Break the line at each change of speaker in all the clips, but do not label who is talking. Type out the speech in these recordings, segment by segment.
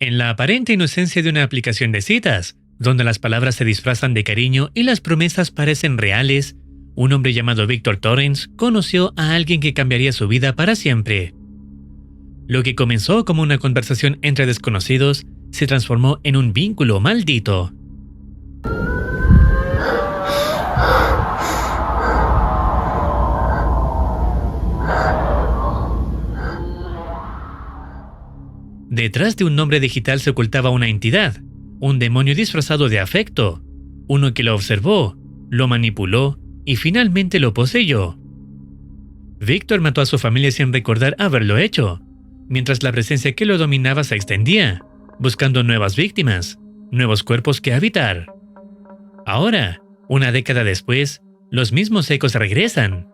En la aparente inocencia de una aplicación de citas, donde las palabras se disfrazan de cariño y las promesas parecen reales, un hombre llamado Victor Torrens conoció a alguien que cambiaría su vida para siempre. Lo que comenzó como una conversación entre desconocidos se transformó en un vínculo maldito. Detrás de un nombre digital se ocultaba una entidad, un demonio disfrazado de afecto, uno que lo observó, lo manipuló y finalmente lo poseyó. Víctor mató a su familia sin recordar haberlo hecho, mientras la presencia que lo dominaba se extendía, buscando nuevas víctimas, nuevos cuerpos que habitar. Ahora, una década después, los mismos ecos regresan.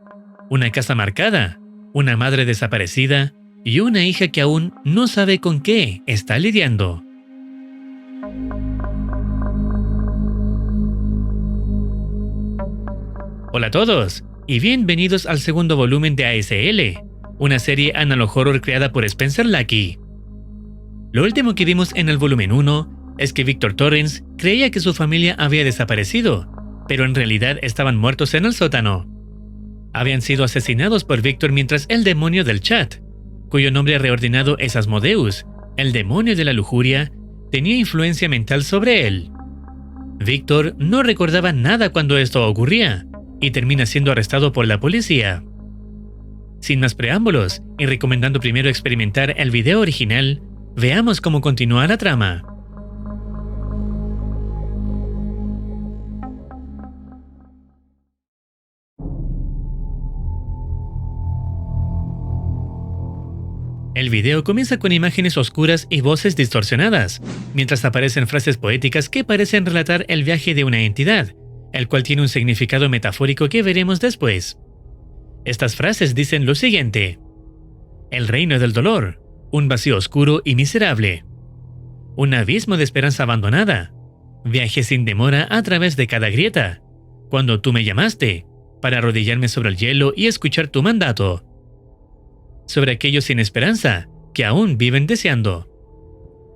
Una casa marcada, una madre desaparecida y una hija que aún no sabe con qué está lidiando. Hola a todos, y bienvenidos al segundo volumen de ASL, una serie analog horror creada por Spencer Lucky. Lo último que vimos en el volumen 1 es que Victor Torrens creía que su familia había desaparecido, pero en realidad estaban muertos en el sótano. Habían sido asesinados por Victor mientras el demonio del chat, cuyo nombre reordenado es Asmodeus, el demonio de la lujuria, tenía influencia mental sobre él. Victor no recordaba nada cuando esto ocurría, y termina siendo arrestado por la policía. Sin más preámbulos, y recomendando primero experimentar el video original, veamos cómo continúa la trama. El video comienza con imágenes oscuras y voces distorsionadas, mientras aparecen frases poéticas que parecen relatar el viaje de una entidad, el cual tiene un significado metafórico que veremos después. Estas frases dicen lo siguiente: el reino del dolor, un vacío oscuro y miserable. Un abismo de esperanza abandonada. Viajé sin demora a través de cada grieta. Cuando tú me llamaste, para arrodillarme sobre el hielo y escuchar tu mandato. Sobre aquellos sin esperanza, que aún viven deseando.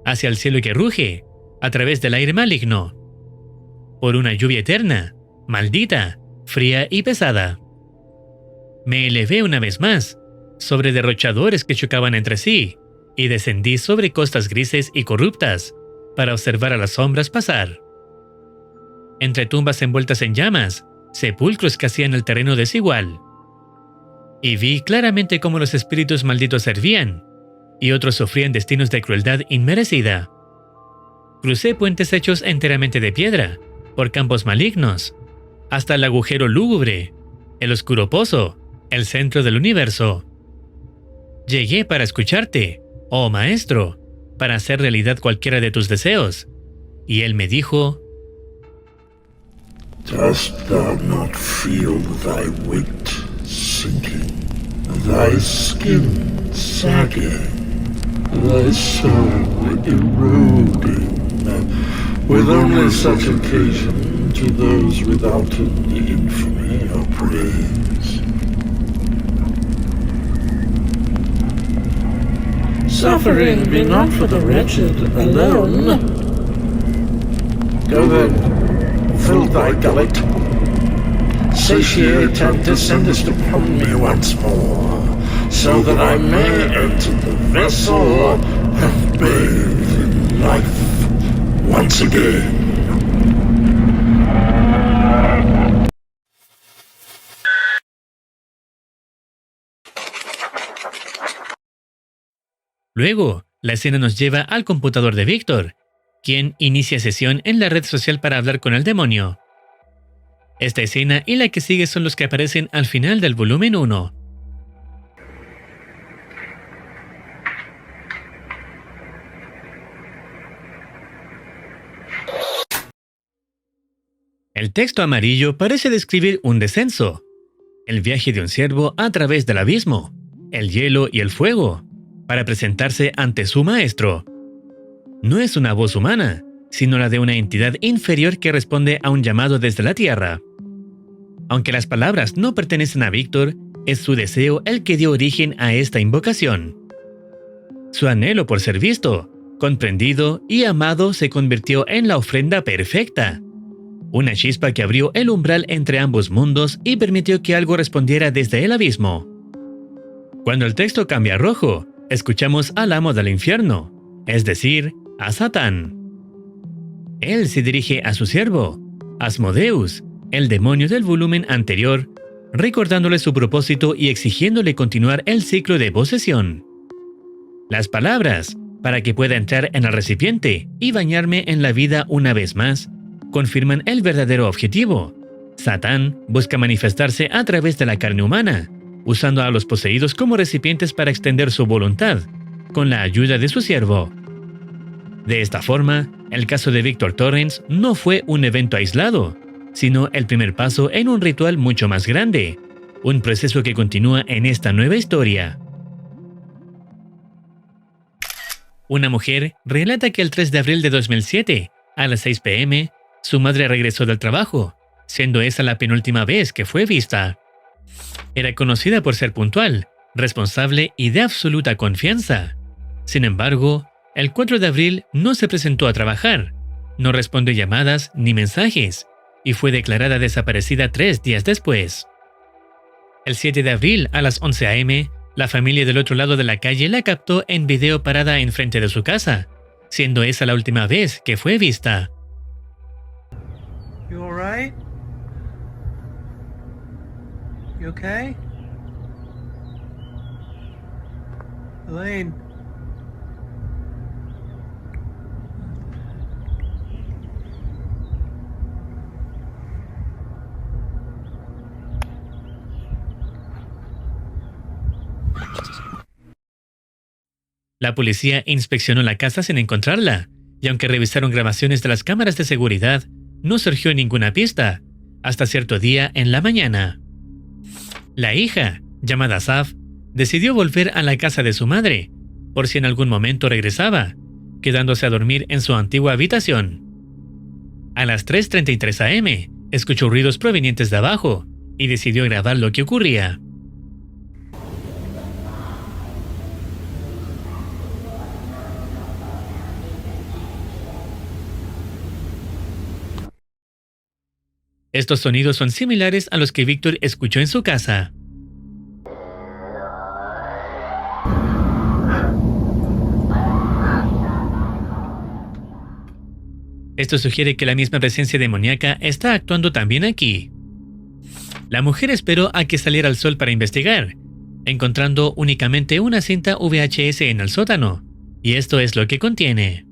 Hacia el cielo que ruge, a través del aire maligno. Por una lluvia eterna, maldita, fría y pesada. Me elevé una vez más, sobre derrochadores que chocaban entre sí, y descendí sobre costas grises y corruptas, para observar a las sombras pasar. Entre tumbas envueltas en llamas, sepulcros que hacían el terreno desigual. Y vi claramente cómo los espíritus malditos servían, y otros sufrían destinos de crueldad inmerecida. Crucé puentes hechos enteramente de piedra, por campos malignos, hasta el agujero lúgubre, el oscuro pozo, el centro del universo. Llegué para escucharte, oh maestro, para hacer realidad cualquiera de tus deseos. Y él me dijo:
Dost thou not feel thy weight sinking, thy skin sagging, thy soul eroding, with only such occasion to those without the infamy of praise? Suffering be not for the wretched alone. Go then, fill thy gullet, satiate and descendest upon me once more, so that I may enter the vessel and bathe in life once again.
Luego, la escena nos lleva al computador de Víctor, quien inicia sesión en la red social para hablar con el demonio. Esta escena y la que sigue son los que aparecen al final del volumen 1. El texto amarillo parece describir un descenso, el viaje de un ciervo a través del abismo, el hielo y el fuego, para presentarse ante su maestro. No es una voz humana, sino la de una entidad inferior que responde a un llamado desde la tierra. Aunque las palabras no pertenecen a Víctor, es su deseo el que dio origen a esta invocación. Su anhelo por ser visto, comprendido y amado se convirtió en la ofrenda perfecta. Una chispa que abrió el umbral entre ambos mundos y permitió que algo respondiera desde el abismo. Cuando el texto cambia a rojo, escuchamos al amo del infierno, es decir, a Satán. Él se dirige a su siervo, Asmodeus, el demonio del volumen anterior, recordándole su propósito y exigiéndole continuar el ciclo de posesión. Las palabras, para que pueda entrar en el recipiente y bañarme en la vida una vez más, confirman el verdadero objetivo. Satán busca manifestarse a través de la carne humana, usando a los poseídos como recipientes para extender su voluntad, con la ayuda de su siervo. De esta forma, el caso de Victor Torrens no fue un evento aislado, sino el primer paso en un ritual mucho más grande, un proceso que continúa en esta nueva historia. Una mujer relata que el 3 de abril de 2007, a las 6 p.m., su madre regresó del trabajo, siendo esa la penúltima vez que fue vista. Era conocida por ser puntual, responsable y de absoluta confianza. Sin embargo, el 4 de abril no se presentó a trabajar, no respondió llamadas ni mensajes, y fue declarada desaparecida 3 días después. El 7 de abril a las 11 a.m., la familia del otro lado de la calle la captó en video parada enfrente de su casa, siendo esa la última vez que fue vista.
You all right? You okay? Elaine.
La policía inspeccionó la casa sin encontrarla, y aunque revisaron grabaciones de las cámaras de seguridad, no surgió ninguna pista, hasta cierto día en la mañana. La hija, llamada Saf, decidió volver a la casa de su madre, por si en algún momento regresaba, quedándose a dormir en su antigua habitación. A las 3:33 a.m., escuchó ruidos provenientes de abajo, y decidió grabar lo que ocurría. Estos sonidos son similares a los que Victor escuchó en su casa. Esto sugiere que la misma presencia demoníaca está actuando también aquí. La mujer esperó a que saliera el sol para investigar, encontrando únicamente una cinta VHS en el sótano, y esto es lo que contiene.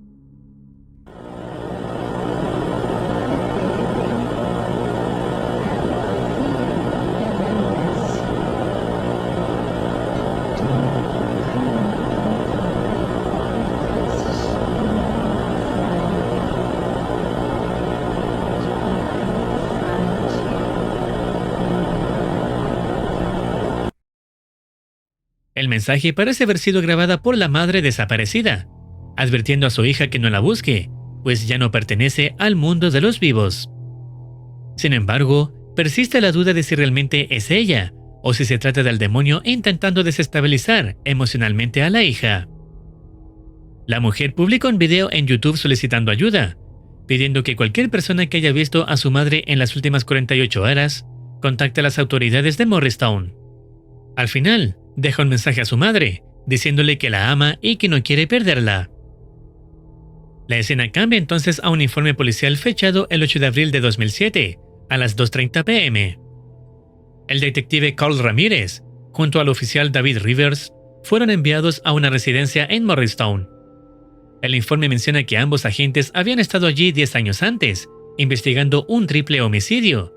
El mensaje parece haber sido grabada por la madre desaparecida, advirtiendo a su hija que no la busque, pues ya no pertenece al mundo de los vivos. Sin embargo, persiste la duda de si realmente es ella, o si se trata del demonio intentando desestabilizar emocionalmente a la hija. La mujer publicó un video en YouTube solicitando ayuda, pidiendo que cualquier persona que haya visto a su madre en las últimas 48 horas, contacte a las autoridades de Morristown. Al final, deja un mensaje a su madre, diciéndole que la ama y que no quiere perderla. La escena cambia entonces a un informe policial fechado el 8 de abril de 2007, a las 2:30 p.m. El detective Carl Ramírez, junto al oficial David Rivers, fueron enviados a una residencia en Morristown. El informe menciona que ambos agentes habían estado allí 10 años antes, investigando un triple homicidio,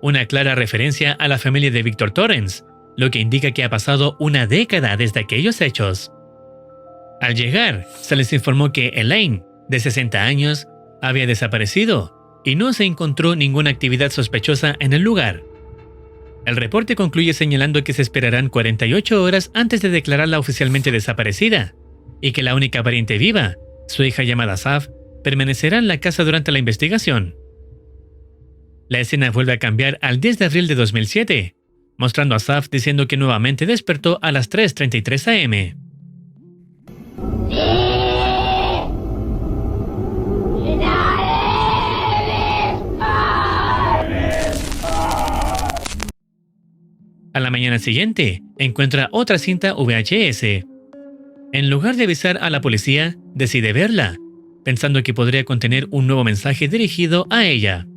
una clara referencia a la familia de Victor Torrens, lo que indica que ha pasado una década desde aquellos hechos. Al llegar, se les informó que Elaine, de 60 años, había desaparecido y no se encontró ninguna actividad sospechosa en el lugar. El reporte concluye señalando que se esperarán 48 horas antes de declararla oficialmente desaparecida y que la única pariente viva, su hija llamada Saf, permanecerá en la casa durante la investigación. La escena vuelve a cambiar al 10 de abril de 2007, mostrando a Saf diciendo que nuevamente despertó a las 3:33 a.m. A la mañana siguiente, encuentra otra cinta VHS. En lugar de avisar a la policía, decide verla, pensando que podría contener un nuevo mensaje dirigido a ella.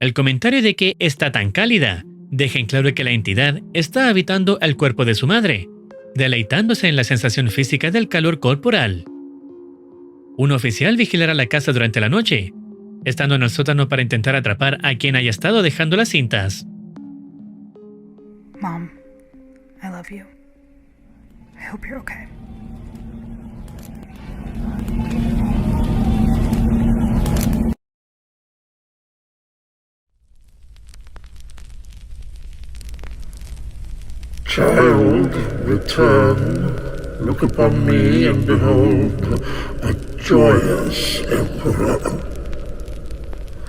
El comentario de que está tan cálida deja en claro que la entidad está habitando el cuerpo de su madre, deleitándose en la sensación física del calor corporal. Un oficial vigilará la casa durante la noche, estando en el sótano para intentar atrapar a quien haya estado dejando las cintas.
Mom, I love you. I hope you're okay.
Child, return, look upon me and behold a joyous emperor.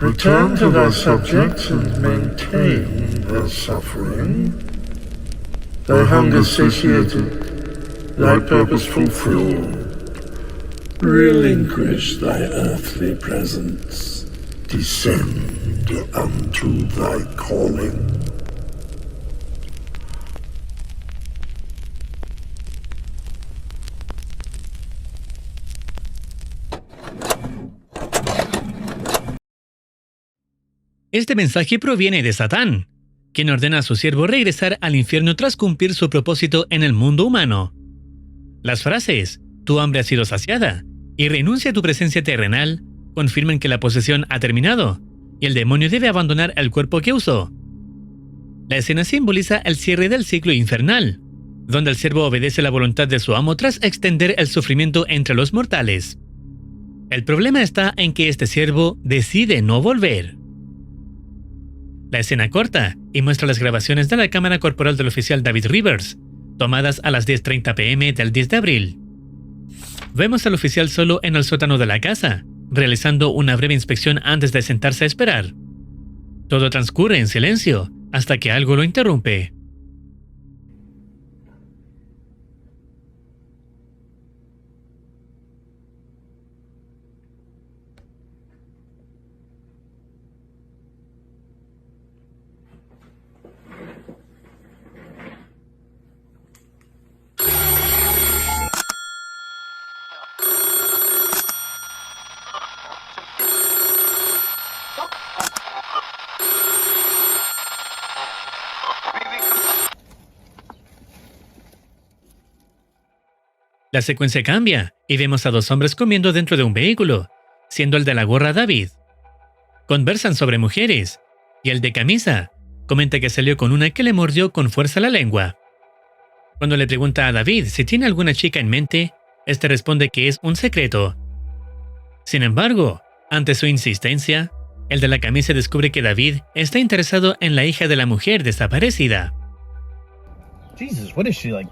Return to thy subjects and maintain their suffering. Thy hunger satiated, thy purpose fulfilled. Relinquish thy earthly presence, descend unto thy calling.
Este mensaje proviene de Satán, quien ordena a su siervo regresar al infierno tras cumplir su propósito en el mundo humano. Las frases, tu hambre ha sido saciada, y renuncia a tu presencia terrenal, confirman que la posesión ha terminado, y el demonio debe abandonar el cuerpo que usó. La escena simboliza el cierre del ciclo infernal, donde el siervo obedece la voluntad de su amo tras extender el sufrimiento entre los mortales. El problema está en que este siervo decide no volver. La escena corta y muestra las grabaciones de la cámara corporal del oficial David Rivers, tomadas a las 10:30 p.m. del 10 de abril. Vemos al oficial solo en el sótano de la casa, realizando una breve inspección antes de sentarse a esperar. Todo transcurre en silencio, hasta que algo lo interrumpe. La secuencia cambia y vemos a dos hombres comiendo dentro de un vehículo, siendo el de la gorra David. Conversan sobre mujeres, y el de camisa comenta que salió con una que le mordió con fuerza la lengua. Cuando le pregunta a David si tiene alguna chica en mente, este responde que es un secreto. Sin embargo, ante su insistencia, el de la camisa descubre que David está interesado en la hija de la mujer desaparecida.
Jesus, what is she, like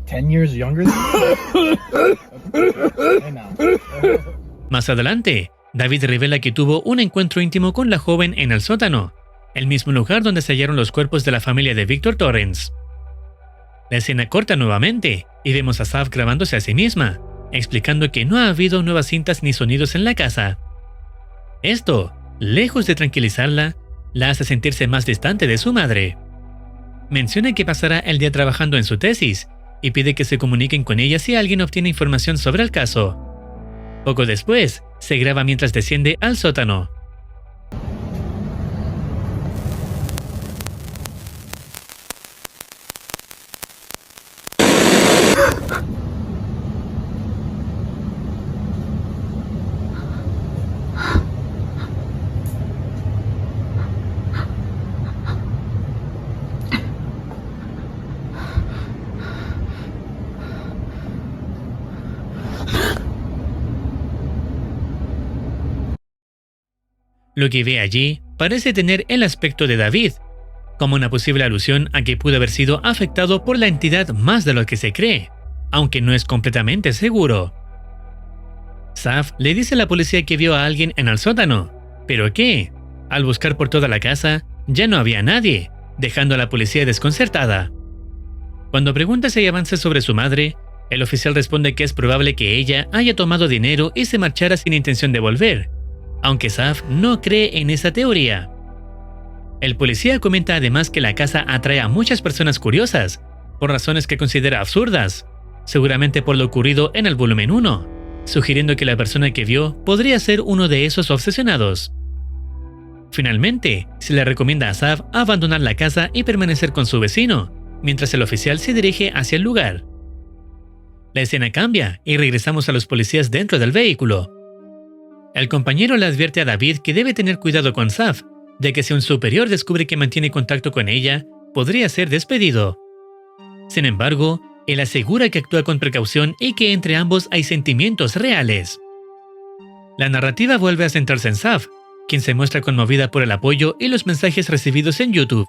10 years younger than you? Hey, now.
Más adelante, David revela que tuvo un encuentro íntimo con la joven en el sótano, el mismo lugar donde se hallaron los cuerpos de la familia de Victor Torrance. La escena corta nuevamente y vemos a Sav grabándose a sí misma, explicando que no ha habido nuevas cintas ni sonidos en la casa. Esto, lejos de tranquilizarla, la hace sentirse más distante de su madre. Menciona que pasará el día trabajando en su tesis y pide que se comuniquen con ella si alguien obtiene información sobre el caso. Poco después, se graba mientras desciende al sótano. Lo que ve allí parece tener el aspecto de David, como una posible alusión a que pudo haber sido afectado por la entidad más de lo que se cree, aunque no es completamente seguro. Saf le dice a la policía que vio a alguien en el sótano, pero ¿qué? Al buscar por toda la casa, ya no había nadie, dejando a la policía desconcertada. Cuando pregunta si hay avances sobre su madre, el oficial responde que es probable que ella haya tomado dinero y se marchara sin intención de volver, aunque Saf no cree en esa teoría. El policía comenta además que la casa atrae a muchas personas curiosas, por razones que considera absurdas, seguramente por lo ocurrido en el volumen 1, sugiriendo que la persona que vio podría ser uno de esos obsesionados. Finalmente, se le recomienda a Saf abandonar la casa y permanecer con su vecino, mientras el oficial se dirige hacia el lugar. La escena cambia y regresamos a los policías dentro del vehículo. El compañero le advierte a David que debe tener cuidado con Saf, de que si un superior descubre que mantiene contacto con ella, podría ser despedido. Sin embargo, él asegura que actúa con precaución y que entre ambos hay sentimientos reales. La narrativa vuelve a centrarse en Saf, quien se muestra conmovida por el apoyo y los mensajes recibidos en YouTube.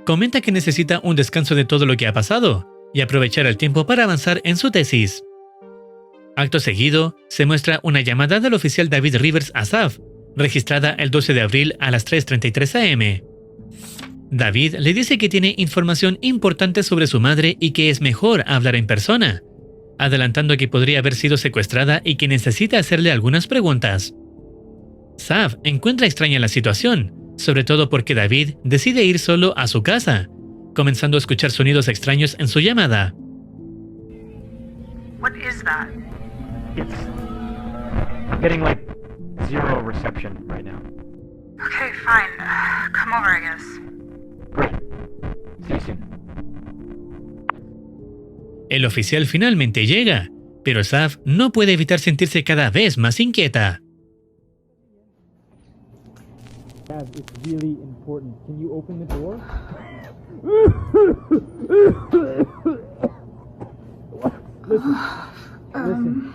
Comenta que necesita un descanso de todo lo que ha pasado y aprovechar el tiempo para avanzar en su tesis. Acto seguido, se muestra una llamada del oficial David Rivers a Saf, registrada el 12 de abril a las 3:33 am. David le dice que tiene información importante sobre su madre y que es mejor hablar en persona, adelantando que podría haber sido secuestrada y que necesita hacerle algunas preguntas. Saf encuentra extraña la situación, sobre todo porque David decide ir solo a su casa, comenzando a escuchar sonidos extraños en su llamada.
What is that?
It's getting like zero reception right now.
Okay, fine. Come over, I guess.
Great. See you soon.
El oficial finalmente llega, pero Saf no puede evitar sentirse cada vez más inquieta.
It's really important. Can you open the door? Listen.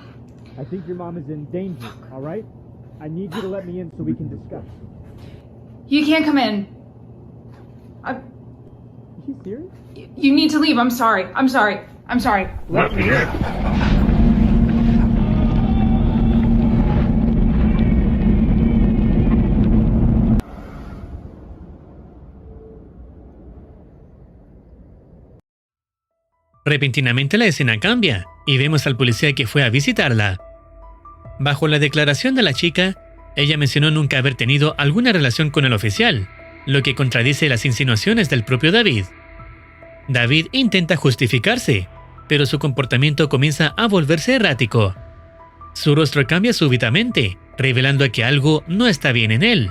I think your mom is in danger, all right? I need you to let me in so we can discuss.
You can't come in.
Is she serious?
You need to leave. I'm sorry. I'm sorry. I'm sorry.
Let me in.
Repentinamente la escena cambia y vemos al policía que fue a visitarla. Bajo la declaración de la chica, ella mencionó nunca haber tenido alguna relación con el oficial, lo que contradice las insinuaciones del propio David. David intenta justificarse, pero su comportamiento comienza a volverse errático. Su rostro cambia súbitamente, revelando que algo no está bien en él,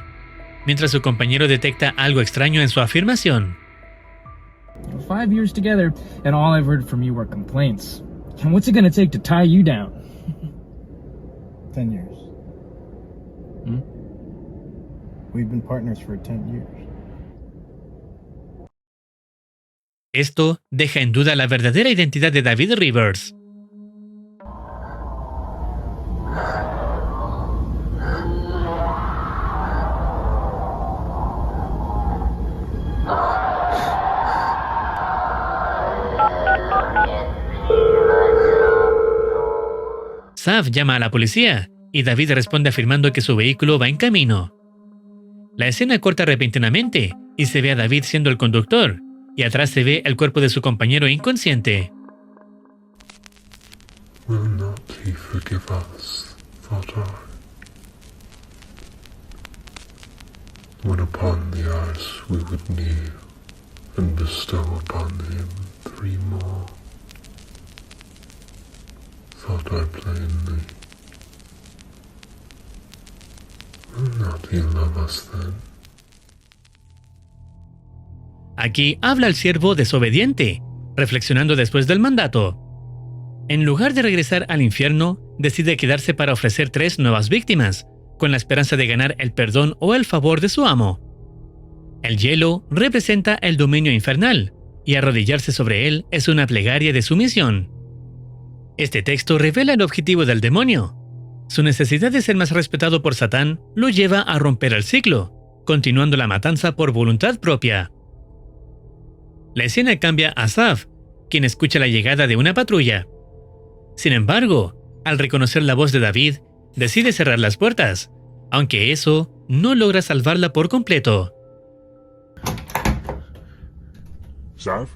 mientras su compañero detecta algo extraño en su afirmación.
5 years together, and all I've heard from you were complaints. And what's it gonna take to tie you down?
10 years. We've been partners for 10 years.
Esto deja en duda la verdadera identidad de David Rivers. Saf llama a la policía y David responde afirmando que su vehículo va en camino. La escena corta repentinamente y se ve a David siendo el conductor, y atrás se ve el cuerpo de su compañero inconsciente.
Will not he forgive us, thought I, when upon the ice we would kneel and bestow upon him 3 more. Thought I plainly, will not he love us then?
Aquí habla el siervo desobediente, reflexionando después del mandato. En lugar de regresar al infierno, decide quedarse para ofrecer 3 nuevas víctimas, con la esperanza de ganar el perdón o el favor de su amo. El hielo representa el dominio infernal, y arrodillarse sobre él es una plegaria de sumisión. Este texto revela el objetivo del demonio: Su necesidad de ser más respetado por Satán lo lleva a romper el ciclo, continuando la matanza por voluntad propia. La escena cambia a Asaph, quien escucha la llegada de una patrulla. Sin embargo, al reconocer la voz de David, decide cerrar las puertas, aunque eso no logra salvarla por completo.
Sav?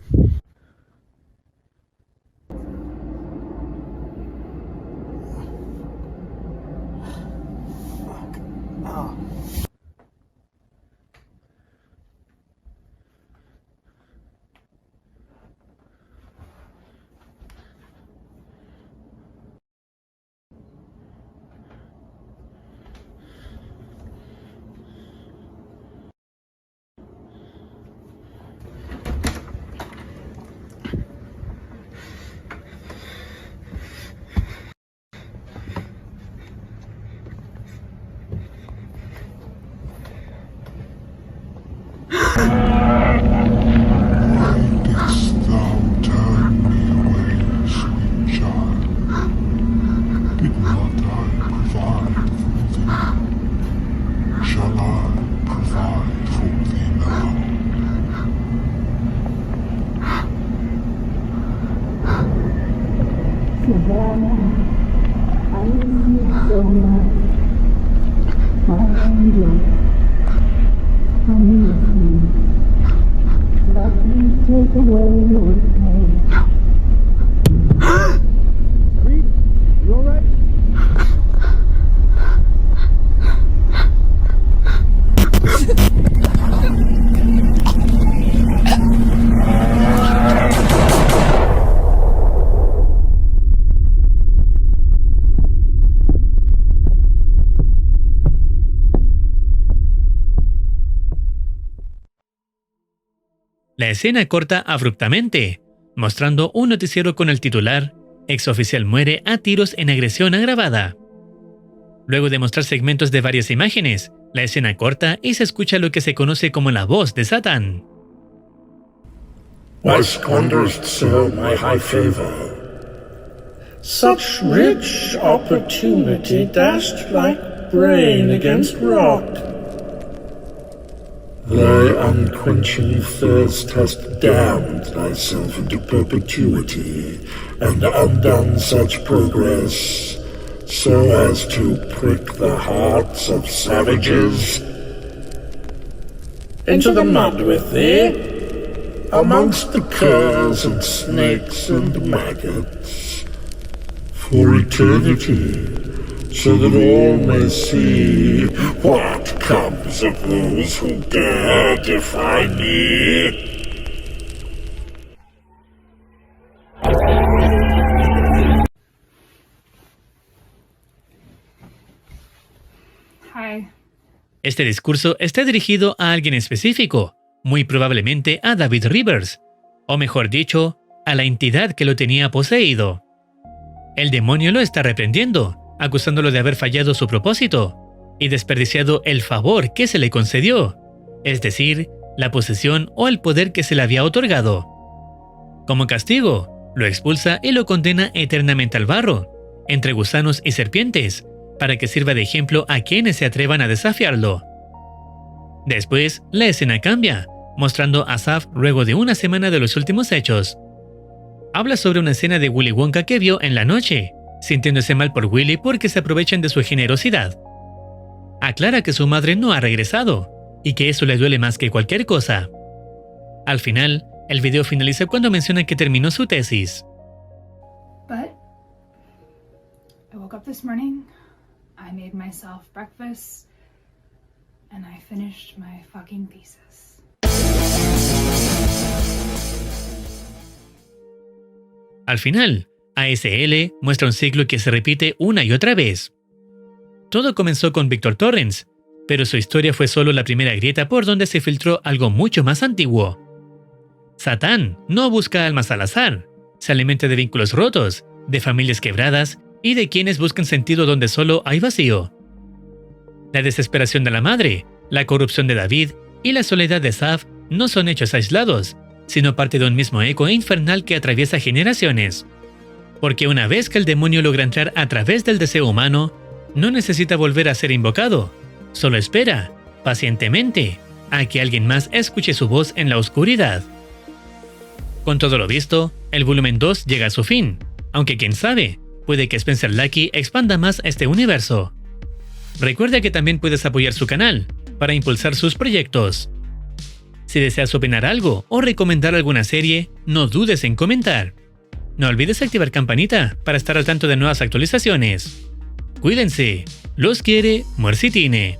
La escena corta abruptamente, mostrando un noticiero con el titular "Exoficial muere a tiros en agresión agravada". Luego de mostrar segmentos de varias imágenes, la escena corta y se escucha lo que se conoce como la voz de Satán.
Why squanderest so my high favor? Such rich opportunity dashed like brain against rock. Thy unquenching thirst hast damned thyself into perpetuity, and undone such progress, so as to prick the hearts of savages. Into the mud with thee, amongst the curs and snakes and maggots, for eternity, so that all may see what comes of those who dare defy me.
Hi.
Este discurso está dirigido a alguien específico, muy probablemente a David Rivers, o mejor dicho, a la entidad que lo tenía poseído. El demonio lo está reprendiendo, acusándolo de haber fallado su propósito y desperdiciado el favor que se le concedió, es decir, la posesión o el poder que se le había otorgado. Como castigo, lo expulsa y lo condena eternamente al barro, entre gusanos y serpientes, para que sirva de ejemplo a quienes se atrevan a desafiarlo. Después, la escena cambia, mostrando a Asaph luego de una semana de los últimos hechos. Habla sobre una escena de Willy Wonka que vio en la noche, sintiéndose mal por Willy porque se aprovechan de su generosidad. Aclara que su madre no ha regresado, y que eso le duele más que cualquier cosa. Al final, el video finaliza cuando menciona que terminó su tesis.
But I woke up this morning, I made myself breakfast, and I finished my fucking thesis.
Al final, ASL muestra un ciclo que se repite una y otra vez. Todo comenzó con Victor Torrance, pero su historia fue solo la primera grieta por donde se filtró algo mucho más antiguo. Satán no busca almas al azar, se alimenta de vínculos rotos, de familias quebradas y de quienes buscan sentido donde solo hay vacío. La desesperación de la madre, la corrupción de David y la soledad de Asaph no son hechos aislados, sino parte de un mismo eco infernal que atraviesa generaciones. Porque una vez que el demonio logra entrar a través del deseo humano, no necesita volver a ser invocado. Solo espera, pacientemente, a que alguien más escuche su voz en la oscuridad. Con todo lo visto, el volumen 2 llega a su fin, aunque quién sabe, puede que Spencer Lucky expanda más este universo. Recuerda que también puedes apoyar su canal para impulsar sus proyectos. Si deseas opinar algo o recomendar alguna serie, no dudes en comentar. No olvides activar campanita para estar al tanto de nuevas actualizaciones. Cuídense, los quiere Muercitine.